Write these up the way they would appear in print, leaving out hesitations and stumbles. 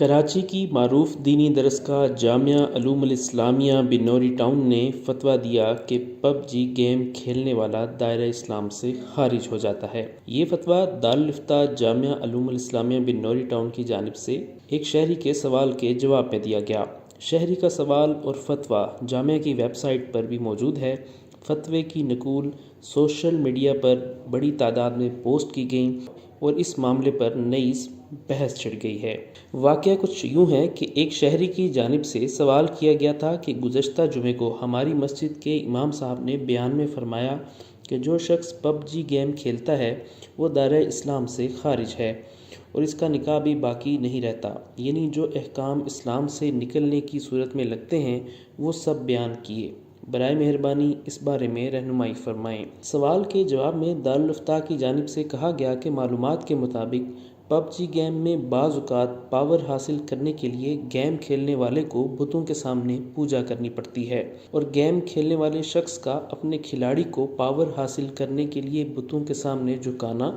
کراچی کی معروف دینی درسگاہ جامعہ علوم الاسلامیہ بنوری ٹاؤن نے فتویٰ دیا کہ پب جی گیم کھیلنے والا دائرہ اسلام سے خارج ہو جاتا ہے۔ یہ فتویٰ دارالفتہ جامعہ علوم الاسلامیہ بنوری ٹاؤن کی جانب سے ایک شہری کے سوال کے جواب میں دیا گیا۔ شہری کا سوال اور فتویٰ جامعہ کی ویب سائٹ پر بھی موجود ہے۔ فتوے کی نقول سوشل میڈیا پر بڑی تعداد میں پوسٹ کی گئیں اور اس معاملے پر نئی بحث چھڑ گئی ہے۔ واقعہ کچھ یوں ہے کہ ایک شہری کی جانب سے سوال کیا گیا تھا کہ گزشتہ جمعے کو ہماری مسجد کے امام صاحب نے بیان میں فرمایا کہ جو شخص پب جی گیم کھیلتا ہے وہ دائرہ اسلام سے خارج ہے اور اس کا نکاح بھی باقی نہیں رہتا، یعنی جو احکام اسلام سے نکلنے کی صورت میں لگتے ہیں وہ سب بیان کیے۔ برائے مہربانی اس بارے میں رہنمائی فرمائیں۔ سوال کے جواب میں دارالفتہ کی جانب سے کہا گیا کہ معلومات کے مطابق پب جی گیم میں بعض اوقات پاور حاصل کرنے کے لیے گیم کھیلنے والے کو بتوں کے سامنے پوجا کرنی پڑتی ہے، اور گیم کھیلنے والے شخص کا اپنے کھلاڑی کو پاور حاصل کرنے کے لیے بتوں کے سامنے جھکانا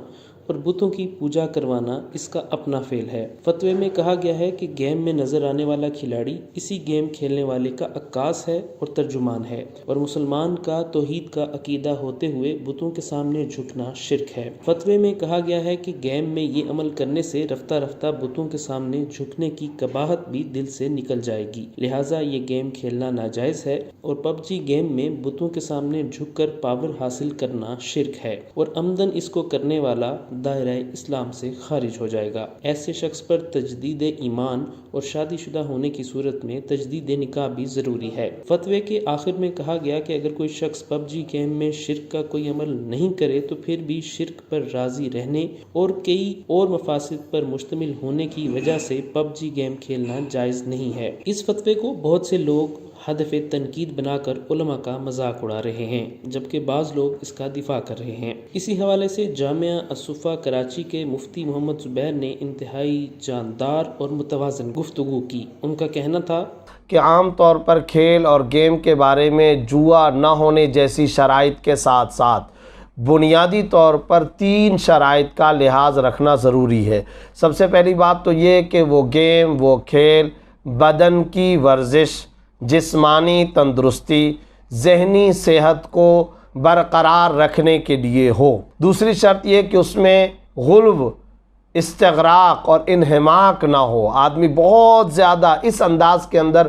اور بتوں کی پوجا کروانا اس کا اپنا فعل ہے۔ فتوے میں کہا گیا ہے کہ گیم میں نظر آنے والا کھلاڑی اسی گیم کھیلنے والے کا عکاس ہے اور ترجمان ہے، اور مسلمان کا توحید کا عقیدہ ہوتے ہوئے بتوں کے سامنے جھکنا شرک ہے۔ فتوے میں کہا گیا ہے کہ گیم میں یہ عمل کرنے سے رفتہ رفتہ بتوں کے سامنے جھکنے کی قباحت بھی دل سے نکل جائے گی، لہٰذا یہ گیم کھیلنا ناجائز ہے، اور پب جی گیم میں بتوں کے سامنے جھک کر پاور حاصل کرنا شرک ہے، اور عمدن اس کو کرنے والا دائرہ اسلام سے خارج ہو جائے گا۔ ایسے شخص پر تجدید ایمان اور شادی شدہ ہونے کی صورت میں تجدید نکاح بھی ضروری ہے۔ فتوے کے آخر میں کہا گیا کہ اگر کوئی شخص پب جی گیم میں شرک کا کوئی عمل نہیں کرے تو پھر بھی شرک پر راضی رہنے اور کئی اور مفاسد پر مشتمل ہونے کی وجہ سے پب جی گیم کھیلنا جائز نہیں ہے۔ اس فتوے کو بہت سے لوگ ہدف تنقید بنا کر علماء کا مذاق اڑا رہے ہیں، جبکہ بعض لوگ اس کا دفاع کر رہے ہیں۔ اسی حوالے سے جامعہ الصفا کراچی کے مفتی محمد زبیر نے انتہائی جاندار اور متوازن گفتگو کی۔ ان کا کہنا تھا کہ عام طور پر کھیل اور گیم کے بارے میں جوا نہ ہونے جیسی شرائط کے ساتھ ساتھ بنیادی طور پر 3 شرائط کا لحاظ رکھنا ضروری ہے۔ سب سے پہلی بات تو یہ کہ وہ گیم، وہ کھیل بدن کی ورزش، جسمانی تندرستی، ذہنی صحت کو برقرار رکھنے کے لیے ہو۔ دوسری شرط یہ کہ اس میں غلو، استغراق اور انہماک نہ ہو، آدمی بہت زیادہ اس انداز کے اندر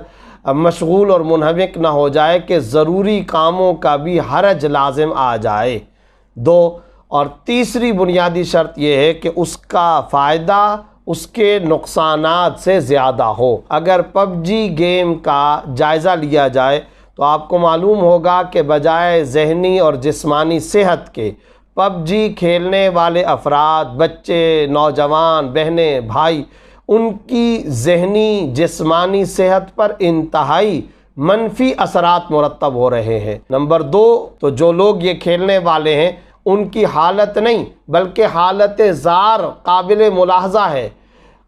مشغول اور منہمک نہ ہو جائے کہ ضروری کاموں کا بھی حرج لازم آ جائے۔ اور تیسری بنیادی شرط یہ ہے کہ اس کا فائدہ اس کے نقصانات سے زیادہ ہو۔ اگر پب جی گیم کا جائزہ لیا جائے تو آپ کو معلوم ہوگا کہ بجائے ذہنی اور جسمانی صحت کے پب جی کھیلنے والے افراد، بچے، نوجوان، بہنیں، بھائی، ان کی ذہنی جسمانی صحت پر انتہائی منفی اثرات مرتب ہو رہے ہیں۔ نمبر 2، تو جو لوگ یہ کھیلنے والے ہیں ان کی حالت نہیں بلکہ حالت زار قابل ملاحظہ ہے،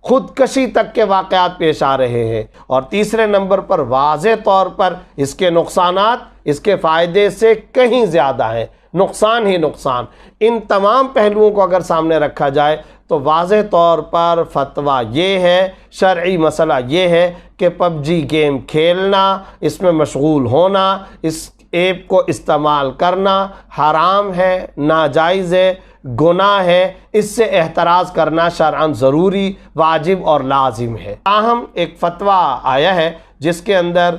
خودکشی تک کے واقعات پیش آ رہے ہیں۔ اور تیسرے نمبر پر واضح طور پر اس کے نقصانات اس کے فائدے سے کہیں زیادہ ہیں، نقصان ہی نقصان۔ ان تمام پہلوؤں کو اگر سامنے رکھا جائے تو واضح طور پر فتویٰ یہ ہے، شرعی مسئلہ یہ ہے کہ پب جی گیم کھیلنا، اس میں مشغول ہونا، اس ایپ کو استعمال کرنا حرام ہے، ناجائز ہے، گناہ ہے، اس سے احتراز کرنا شرعاً ضروری، واجب اور لازم ہے۔ تاہم ایک فتویٰ آیا ہے جس کے اندر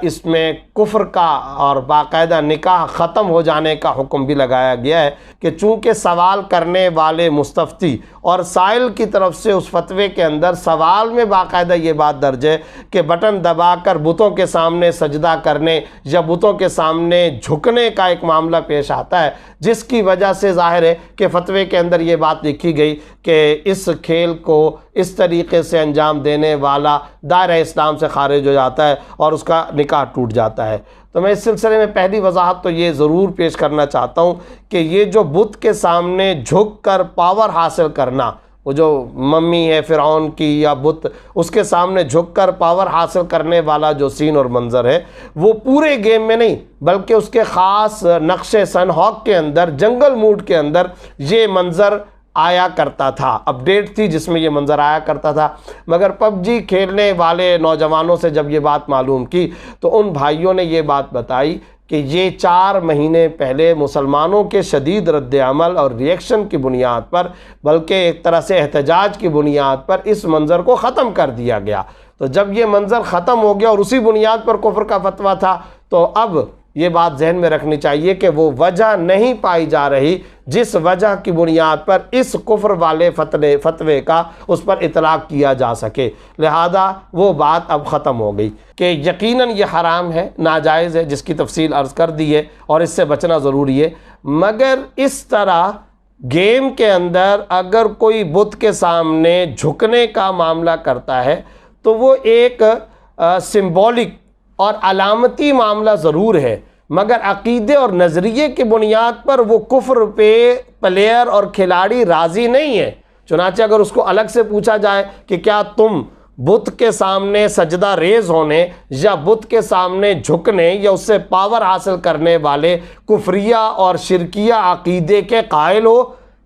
اس میں کفر کا اور باقاعدہ نکاح ختم ہو جانے کا حکم بھی لگایا گیا ہے کہ چونکہ سوال کرنے والے مستفتی اور سائل کی طرف سے اس فتوے کے اندر سوال میں باقاعدہ یہ بات درج ہے کہ بٹن دبا کر بتوں کے سامنے سجدہ کرنے یا بتوں کے سامنے جھکنے کا ایک معاملہ پیش آتا ہے، جس کی وجہ سے ظاہر ہے کہ فتوے کے اندر یہ بات لکھی گئی کہ اس کھیل کو اس طریقے سے انجام دینے والا دائرہ اسلام سے خارج ہو جاتا ہے اور اس کا نکاح ٹوٹ جاتا ہے۔ تو میں اس سلسلے میں پہلی وضاحت تو یہ ضرور پیش کرنا چاہتا ہوں کہ یہ جو بت کے سامنے جھک کر پاور حاصل کرنا، وہ جو ممی ہے فرعون کی یا بت، اس کے سامنے جھک کر پاور حاصل کرنے والا جو سین اور منظر ہے، وہ پورے گیم میں نہیں بلکہ اس کے خاص نقش سن ہاک کے اندر، جنگل موڈ کے اندر یہ منظر آیا کرتا تھا، اپڈیٹ تھی جس میں یہ منظر آیا کرتا تھا۔ مگر پب جی کھیلنے والے نوجوانوں سے جب یہ بات معلوم کی تو ان بھائیوں نے یہ بات بتائی کہ یہ 4 مہینے پہلے مسلمانوں کے شدید رد عمل اور ریئیکشن کی بنیاد پر، بلکہ ایک طرح سے احتجاج کی بنیاد پر اس منظر کو ختم کر دیا گیا۔ تو جب یہ منظر ختم ہو گیا اور اسی بنیاد پر کفر کا فتویٰ تھا، تو اب یہ بات ذہن میں رکھنی چاہیے کہ وہ وجہ نہیں پائی جا رہی جس وجہ کی بنیاد پر اس کفر والے فتوے کا اس پر اطلاق کیا جا سکے، لہذا وہ بات اب ختم ہو گئی کہ یقیناً یہ حرام ہے، ناجائز ہے، جس کی تفصیل عرض کر دی ہے اور اس سے بچنا ضروری ہے۔ مگر اس طرح گیم کے اندر اگر کوئی بت کے سامنے جھکنے کا معاملہ کرتا ہے تو وہ ایک سمبولک اور علامتی معاملہ ضرور ہے، مگر عقیدے اور نظریے کی بنیاد پر وہ کفر پہ پلیئر اور کھلاڑی راضی نہیں ہے۔ چنانچہ اگر اس کو الگ سے پوچھا جائے کہ کیا تم بت کے سامنے سجدہ ریز ہونے یا بت کے سامنے جھکنے یا اس سے پاور حاصل کرنے والے کفریہ اور شرکیہ عقیدے کے قائل ہو،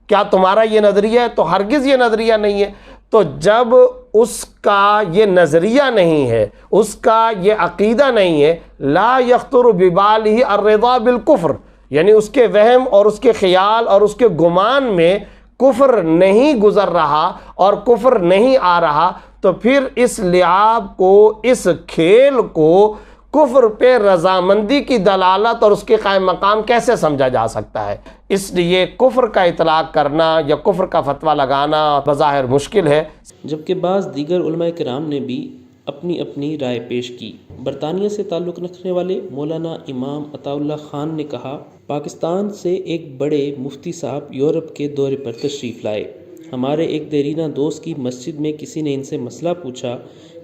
کیا تمہارا یہ نظریہ ہے؟ تو ہرگز یہ نظریہ نہیں ہے۔ تو جب اس کا یہ نظریہ نہیں ہے، اس کا یہ عقیدہ نہیں ہے، لا یخطر ببالہ الرضا بالکفر، یعنی اس کے وہم اور اس کے خیال اور اس کے گمان میں کفر نہیں گزر رہا اور کفر نہیں آ رہا، تو پھر اس لعاب کو، اس کھیل کو کفر پہ رضامندی کی دلالت اور اس کے قائم مقام کیسے سمجھا جا سکتا ہے؟ اس لیے کفر کا اطلاق کرنا یا کفر کا فتویٰ لگانا بظاہر مشکل ہے۔ جبکہ بعض دیگر علماء کرام نے بھی اپنی اپنی رائے پیش کی۔ برطانیہ سے تعلق رکھنے والے مولانا امام عطا اللہ خان نے کہا، پاکستان سے ایک بڑے مفتی صاحب یورپ کے دورے پر تشریف لائے۔ ہمارے ایک دیرینہ دوست کی مسجد میں کسی نے ان سے مسئلہ پوچھا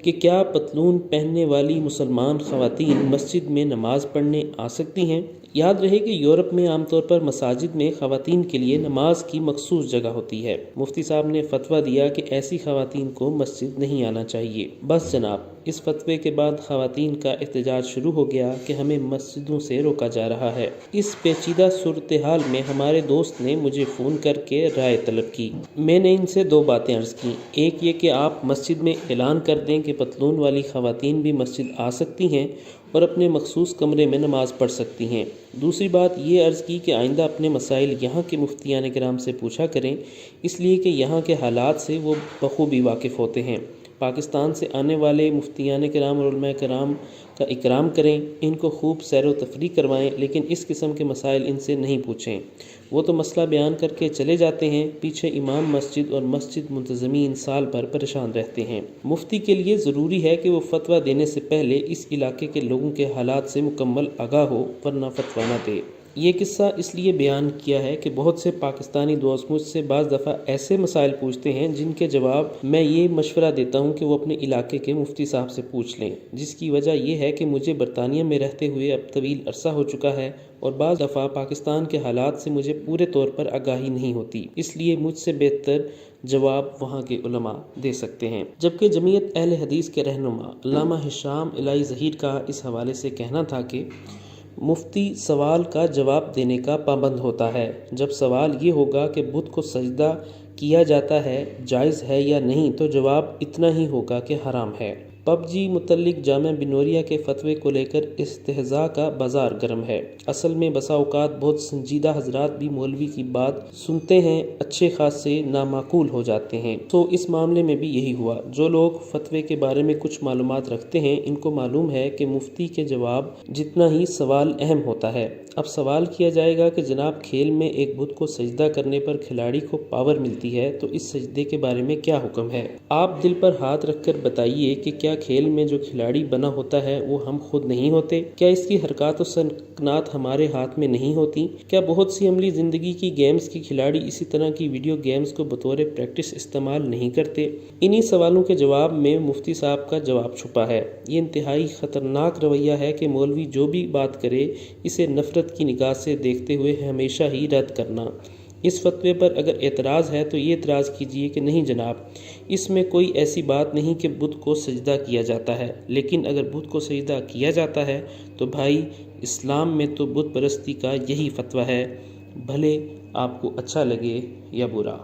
کہ کیا پتلون پہننے والی مسلمان خواتین مسجد میں نماز پڑھنے آ سکتی ہیں؟ یاد رہے کہ یورپ میں عام طور پر مساجد میں خواتین کے لیے نماز کی مخصوص جگہ ہوتی ہے۔ مفتی صاحب نے فتویٰ دیا کہ ایسی خواتین کو مسجد نہیں آنا چاہیے۔ بس جناب، اس فتوے کے بعد خواتین کا احتجاج شروع ہو گیا کہ ہمیں مسجدوں سے روکا جا رہا ہے۔ اس پیچیدہ صورتحال میں ہمارے دوست نے مجھے فون کر کے رائے طلب کی۔ میں نے ان سے 2 باتیں عرض کی، ایک یہ کہ آپ مسجد میں اعلان کر دیں کہ پتلون والی خواتین بھی مسجد آ سکتی ہیں اور اپنے مخصوص کمرے میں نماز پڑھ سکتی ہیں۔ دوسری بات یہ عرض کی کہ آئندہ اپنے مسائل یہاں کے مفتیان کرام سے پوچھا کریں، اس لیے کہ یہاں کے حالات سے وہ بخوبی واقف ہوتے ہیں۔ پاکستان سے آنے والے مفتیان کرام اور علماء کرام کا اکرام کریں، ان کو خوب سیر و تفریح کروائیں، لیکن اس قسم کے مسائل ان سے نہیں پوچھیں۔ وہ تو مسئلہ بیان کر کے چلے جاتے ہیں، پیچھے امام مسجد اور مسجد منتظمین سال بھر پریشان رہتے ہیں۔ مفتی کے لیے ضروری ہے کہ وہ فتویٰ دینے سے پہلے اس علاقے کے لوگوں کے حالات سے مکمل آگاہ ہو، ورنہ فتویٰ نہ دے۔ یہ قصہ اس لیے بیان کیا ہے کہ بہت سے پاکستانی دوست مجھ سے بعض دفعہ ایسے مسائل پوچھتے ہیں جن کے جواب میں یہ مشورہ دیتا ہوں کہ وہ اپنے علاقے کے مفتی صاحب سے پوچھ لیں، جس کی وجہ یہ ہے کہ مجھے برطانیہ میں رہتے ہوئے اب طویل عرصہ ہو چکا ہے اور بعض دفعہ پاکستان کے حالات سے مجھے پورے طور پر آگاہی نہیں ہوتی، اس لیے مجھ سے بہتر جواب وہاں کے علماء دے سکتے ہیں۔ جبکہ جمعیت اہل حدیث کے رہنما علامہ ہشام الہی ظہیر کا اس حوالے سے کہنا تھا کہ مفتی سوال کا جواب دینے کا پابند ہوتا ہے۔ جب سوال یہ ہوگا کہ بت کو سجدہ کیا جاتا ہے جائز ہے یا نہیں، تو جواب اتنا ہی ہوگا کہ حرام ہے۔ پب جی متعلق جامعہ بنوریہ کے فتوے کو لے کر استہزاء کا بازار گرم ہے۔ اصل میں بسا اوقات بہت سنجیدہ حضرات بھی مولوی کی بات سنتے ہیں، اچھے خاصے نامعقول ہو جاتے ہیں۔ تو اس معاملے میں بھی یہی ہوا۔ جو لوگ فتوے کے بارے میں کچھ معلومات رکھتے ہیں، ان کو معلوم ہے کہ مفتی کے جواب جتنا ہی سوال اہم ہوتا ہے۔ اب سوال کیا جائے گا کہ جناب کھیل میں ایک بت کو سجدہ کرنے پر کھلاڑی کو پاور ملتی ہے، تو اس سجدے کے بارے میں کیا حکم ہے؟ آپ دل پر ہاتھ رکھ کر بتائیے کہ کیا کھیل میں جو کھلاڑی بنا ہوتا ہے وہ ہم خود نہیں ہوتے؟ کیا اس کی حرکات و سکنات ہمارے ہاتھ میں نہیں ہوتی؟ کیا بہت سی عملی زندگی کی گیمز کے کھلاڑی اسی طرح کی ویڈیو گیمز کو بطور پریکٹس استعمال نہیں کرتے؟ انہی سوالوں کے جواب میں مفتی صاحب کا جواب چھپا ہے۔ یہ انتہائی خطرناک رویہ ہے کہ مولوی جو بھی بات کرے اسے نفرت کی نگاہ سے دیکھتے ہوئے ہمیشہ ہی رد کرنا۔ اس فتوے پر اگر اعتراض ہے تو یہ اعتراض کیجئے کہ نہیں جناب، اس میں کوئی ایسی بات نہیں کہ بت کو سجدہ کیا جاتا ہے، لیکن اگر بت کو سجدہ کیا جاتا ہے تو بھائی اسلام میں تو بت پرستی کا یہی فتویٰ ہے، بھلے آپ کو اچھا لگے یا برا۔